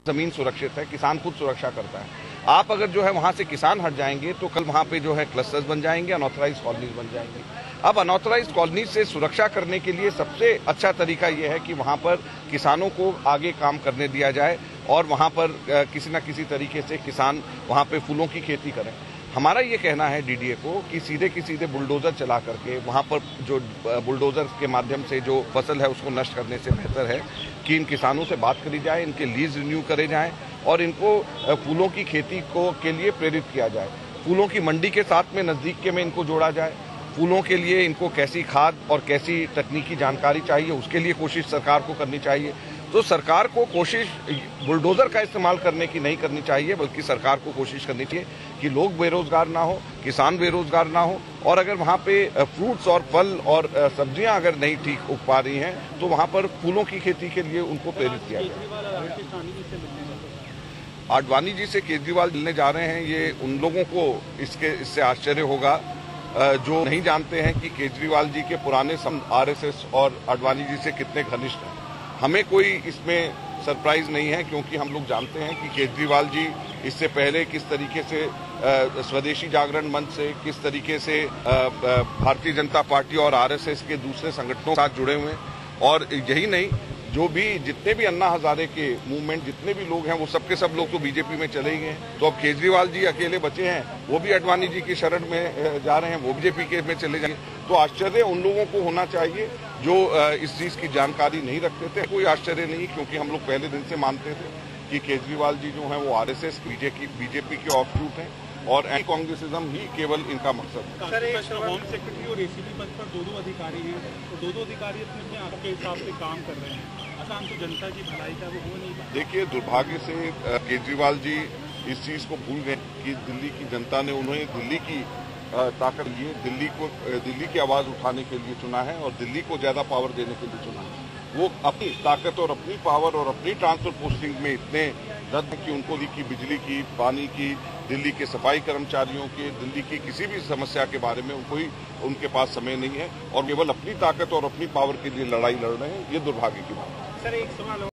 जमीन सुरक्षित है, किसान खुद सुरक्षा करता है। आप अगर जो है वहां से किसान हट जाएंगे तो कल वहां पे जो है क्लस्टर्स बन जाएंगे, अनऑथराइज कॉलोनीज बन जाएंगी। अब अनऑथराइज कॉलोनी से सुरक्षा करने के लिए सबसे अच्छा तरीका यह है कि वहां पर किसानों को आगे काम करने दिया जाए और वहां पर किसी न किसी तरीके से किसान वहां पे फूलों की खेती करें। हमारा ये कहना है डीडीए को कि सीधे बुलडोजर चला करके वहां पर जो बुलडोजर के माध्यम से जो फसल है उसको नष्ट करने से बेहतर है कि इन किसानों से बात करी जाए, इनके लीज रिन्यू करे जाएं और इनको फूलों की खेती के लिए प्रेरित किया जाए। फूलों की मंडी के साथ में नजदीक में इनको जोड़ा जाए। फूलों के लिए इनको कैसी खाद और कैसी तकनीकी जानकारी चाहिए उसके लिए कोशिश सरकार को करनी चाहिए। तो सरकार को कोशिश बुलडोजर का इस्तेमाल करने की नहीं करनी चाहिए, बल्कि सरकार को कोशिश करनी चाहिए कि लोग बेरोजगार ना हो, किसान बेरोजगार ना हो, और अगर वहां पे फ्रूट्स और फल और सब्जियां अगर नहीं ठीक उग पा रही हैं तो वहां पर फूलों की खेती के लिए उनको प्रेरित किया जाए। आडवाणी जी से केजरीवाल मिलने जा रहे हैं, ये उन लोगों को इससे आश्चर्य होगा जो नहीं जानते हैं कि केजरीवाल जी के पुराने आरएसएस और आडवाणी जी से कितने घनिष्ठ हैं। हमें कोई इसमें सरप्राइज नहीं है, क्योंकि हम लोग जानते हैं कि केजरीवाल जी इससे पहले किस तरीके से स्वदेशी जागरण मंच से, किस तरीके से भारतीय जनता पार्टी और आरएसएस के दूसरे संगठनों के साथ जुड़े हुए हैं। और यही नहीं, जो भी जितने भी अन्ना हजारे के मूवमेंट जितने भी लोग हैं वो सबके सब लोग तो बीजेपी में चले गए हैं। तो अब केजरीवाल जी अकेले बचे हैं, वो भी आडवाणी जी की शरण में जा रहे हैं, वो बीजेपी के में चले जाएंगे। तो आश्चर्य उन लोगों को होना चाहिए जो इस चीज की जानकारी नहीं रखते थे। कोई आश्चर्य नहीं, क्योंकि हम लोग पहले दिन से मानते थे कि केजरीवाल जी जो है वो आरएसएस बीजेपी के ऑफशूट हैं और एंटी कांग्रेसिज्म ही केवल इनका मकसद है। सर, एक होम सेक्रेटरी और एसीपी पद पर दो अधिकारी हैं, तो दो अधिकारी अपने आपके हिसाब से काम कर रहे हैं, आसान तो जनता की भलाई का वो हो नहीं पाता। देखिए, दुर्भाग्य से केजरीवाल जी इस चीज को भूल गए कि दिल्ली की जनता ने उन्हें दिल्ली की ताकत लिए दिल्ली की आवाज उठाने के लिए चुना है और दिल्ली को ज्यादा पावर देने के लिए चुना है। वो अपनी ताकत और अपनी पावर और अपनी ट्रांसफर पोस्टिंग में इतने रद्द कि उनको की बिजली की, पानी की, दिल्ली के सफाई कर्मचारियों के, दिल्ली की किसी भी समस्या के बारे में कोई उनके पास समय नहीं है और केवल अपनी ताकत और अपनी पावर के लिए लड़ाई लड़ रहे हैं। ये दुर्भाग्य की बात है। सर, एक सवाल